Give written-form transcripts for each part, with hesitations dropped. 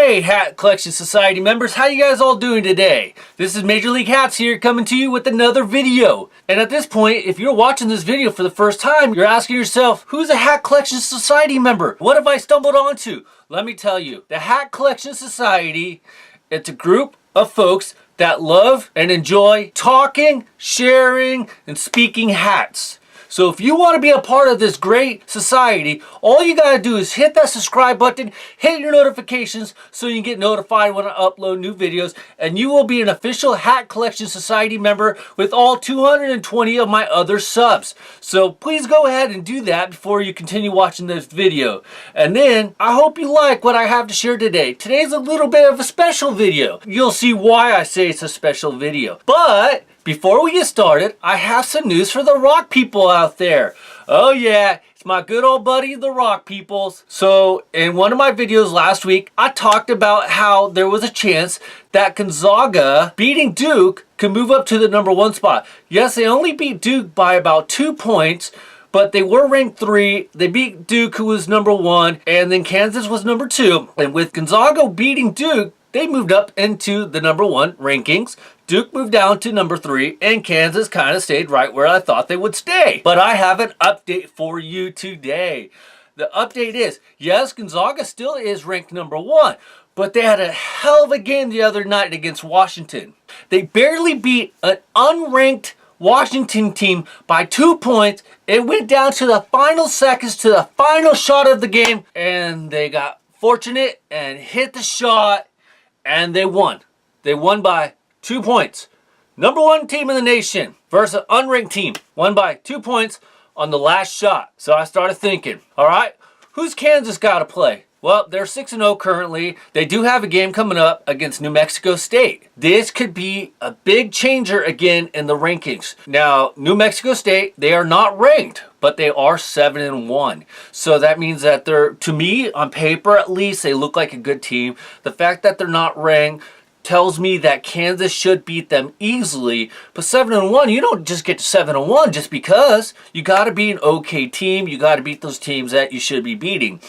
Hey Hat Collection Society members, how you guys all doing today? This is Major League Hats here coming to you with another video. And at this point, if you're watching this video for the first time, you're asking yourself, who's a Hat Collection Society member? What have I stumbled onto? Let me tell you, the Hat Collection Society, it's a group of folks that love and enjoy talking, sharing, and speaking hats. So if you want to be a part of this great society, all you got to do is hit that subscribe button, hit your notifications so you can get notified when I upload new videos, and you will be an official Hat Collection Society member with all 220 of my other subs. So please go ahead and do that before you continue watching this video. And then I hope you like what I have to share today. Today's a little bit of a special video. You'll see why I say it's a special video. But before we get started, I have some news for the rock people out there. Oh yeah, it's my good old buddy, the rock peoples. So in one of my videos last week, I talked about how there was a chance that Gonzaga beating Duke could move up to the #1 spot. Yes, they only beat Duke by about 2 points, but they were ranked 3. They beat Duke, who was #1, and then Kansas was #2. And with Gonzaga beating Duke, they moved up into the #1 rankings. Duke moved down to #3, and Kansas kind of stayed right where I thought they would stay. But I have an update for you today. The update is, yes, Gonzaga still is ranked #1, but they had a hell of a game the other night against Washington. They barely beat an unranked Washington team by 2 points. It went down to the final seconds, to the final shot of the game, and they got fortunate and hit the shot, and they won. They won by 2 points. #1 team in the nation versus an unranked team. Won by 2 points on the last shot. So I started thinking, all right, who's Kansas got to play? Well, they're 6-0 currently. They do have a game coming up against New Mexico State. This could be a big changer again in the rankings. Now, New Mexico State, they are not ranked, but they are 7-1. So that means that they're, to me, on paper at least, they look like a good team. The fact that they're not ranked tells me that Kansas should beat them easily. But 7-1, you don't just get to 7-1 just because. You got to be an okay team. You got to beat those teams that you should be beating.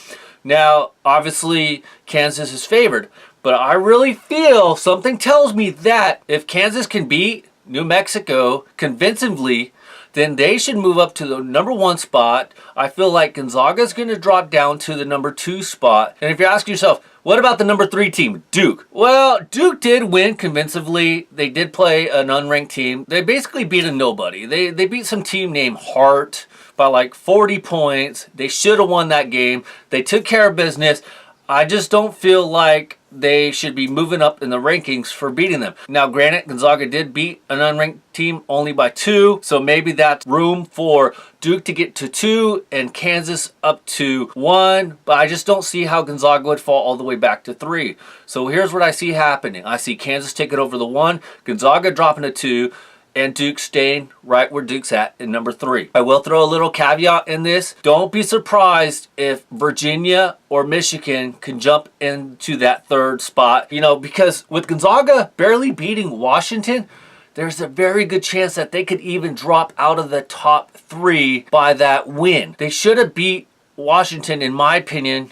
Now, obviously, Kansas is favored. But I really feel, something tells me that if Kansas can beat New Mexico convincingly, then they should move up to the #1 spot. I feel like Gonzaga is going to drop down to the #2 spot. And if you're asking yourself, what about the #3 team, Duke? Well, Duke did win convincingly. They did play an unranked team. They basically beat a nobody. They beat some team named Hart by like 40 points. They should have won that game. They took care of business. I just don't feel like they should be moving up in the rankings for beating them. Now, granted, Gonzaga did beat an unranked team only by 2, so maybe that's room for Duke to get to 2 and Kansas up to 1, but I just don't see how Gonzaga would fall all the way back to 3. So here's what I see happening. I see Kansas taking over the 1, Gonzaga dropping to 2, and Duke staying right where Duke's at in #3. I will throw a little caveat in this. Don't be surprised if Virginia or Michigan can jump into that 3rd spot. You know, because with Gonzaga barely beating Washington, there's a very good chance that they could even drop out of the top 3 by that win. They should have beat Washington, in my opinion,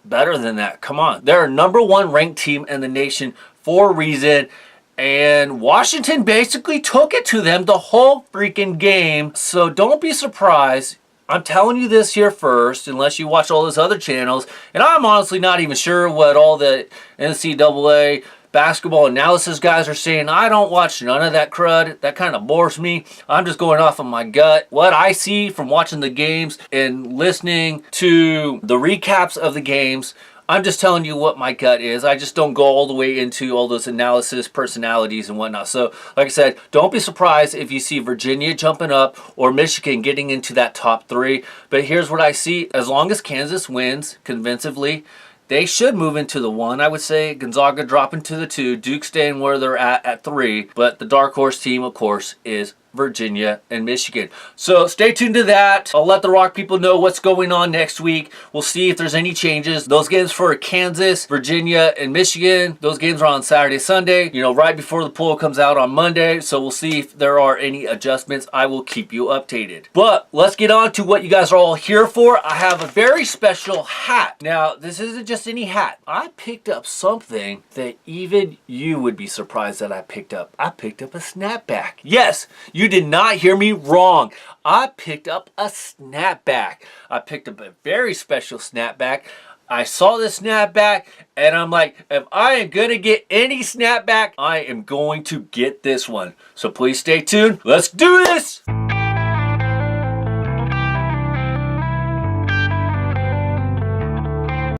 better than that. Come on. They're a #1 ranked team in the nation for a reason. And Washington basically took it to them the whole freaking game. So don't be surprised. I'm telling you this here first, unless you watch all those other channels. And I'm honestly not even sure what all the NCAA basketball analysis guys are saying. I don't watch none of that crud. That kind of bores me. I'm just going off of my gut. What I see from watching the games and listening to the recaps of the games, I'm just telling you what my gut is. I just don't go all the way into all those analysis, personalities, and whatnot. So, like I said, don't be surprised if you see Virginia jumping up or Michigan getting into that top 3. But here's what I see. As long as Kansas wins convincingly, they should move into the 1. I would say Gonzaga dropping to the 2. Duke staying where they're at 3. But the dark horse team, of course, is Virginia, and Michigan. So stay tuned to that. I'll let the Rock people know what's going on next week. We'll see if there's any changes. Those games for Kansas, Virginia, and Michigan, those games are on Saturday, Sunday, you know, right before the poll comes out on Monday. So we'll see if there are any adjustments. I will keep you updated. But let's get on to what you guys are all here for. I have a very special hat. Now, this isn't just any hat. I picked up something that even you would be surprised that I picked up. I picked up a snapback. Yes, you did not hear me wrong. I picked up a snapback. I picked up a very special snapback. I saw this snapback and I'm like, if I am gonna get any snapback, I am going to get this one. So please stay tuned. Let's do this.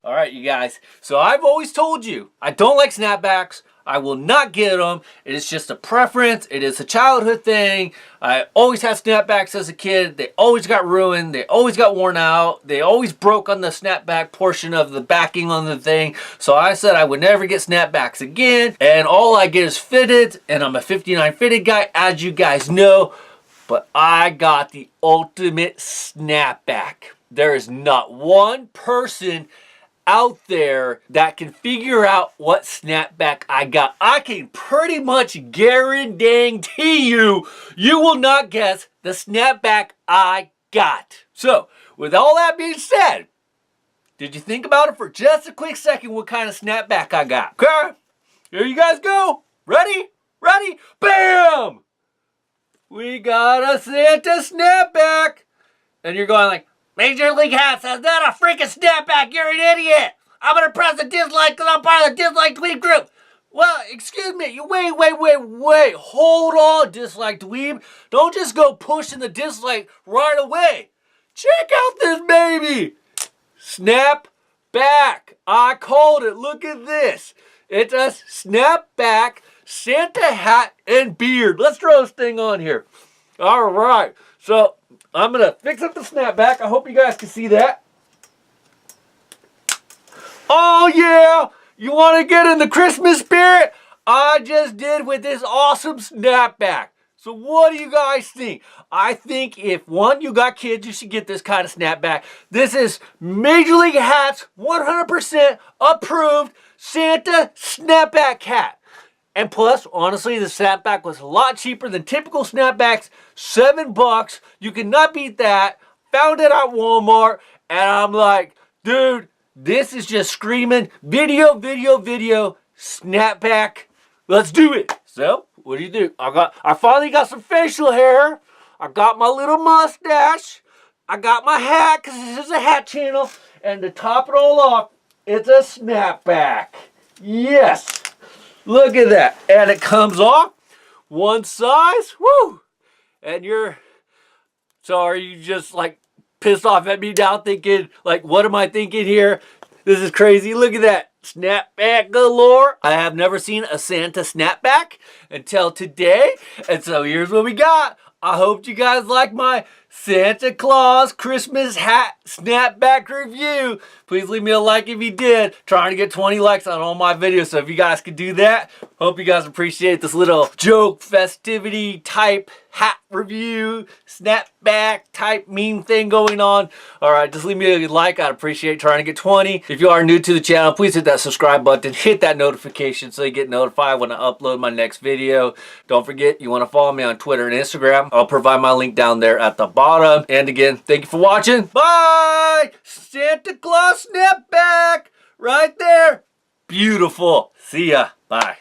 All right, you guys. So I've always told you, I don't like snapbacks. I will not get them. It is just a preference. It is a childhood thing. I always had snapbacks as a kid. They always got ruined. They always got worn out. They always broke on the snapback portion of the backing on the thing. So I said I would never get snapbacks again. And all I get is fitted. And I'm a 59 fitted guy, as you guys know. But I got the ultimate snapback. There is not one person out there that can figure out what snapback I got. I can pretty much guarantee you, you will not guess the snapback I got. So, with all that being said, did you think about it for just a quick second what kind of snapback I got? Okay, here you guys go. Ready? Ready? Bam! We got a Santa snapback. And you're going like, Major League Hat says not a freaking snapback. You're an idiot. I'm going to press the dislike because I'm part of the dislike dweeb group. Well, excuse me. Wait. Hold on, dislike dweeb. Don't just go pushing the dislike right away. Check out this baby. Snapback. I called it. Look at this. It's a snapback Santa hat and beard. Let's throw this thing on here. All right. So I'm going to fix up the snapback. I hope you guys can see that. Oh, yeah. You want to get in the Christmas spirit? I just did with this awesome snapback. So what do you guys think? I think if, one, you got kids, you should get this kind of snapback. This is Major League Hat's 100% approved Santa snapback hat. And plus, honestly, the snapback was a lot cheaper than typical snapbacks. $7. You cannot beat that. Found it at Walmart. And I'm like, dude, this is just screaming video, snapback. Let's do it. So, what do? I finally got some facial hair. I got my little mustache. I got my hat, because this is a hat channel. And to top it all off, it's a snapback. Yes. Look at that. And it comes off one size. Woo! And are you just like pissed off at me now thinking, like, what am I thinking here? This is crazy. Look at that. Snapback galore. I have never seen a Santa snapback until today. And so here's what we got. I hope you guys like my Santa Claus Christmas hat snapback review. Please leave me a like if you did. Trying to get 20 likes on all my videos. So if you guys could do that, hope you guys appreciate this little joke festivity type hat review, snapback type meme thing going on. All right, just leave me a like. I'd appreciate trying to get 20. If you are new to the channel, please hit that subscribe button. Hit that notification so you get notified when I upload my next video. Don't forget, you want to follow me on Twitter and Instagram. I'll provide my link down there at the bottom. And again, thank you for watching. Bye! Santa Claus snapback right there. Beautiful. See ya. Bye.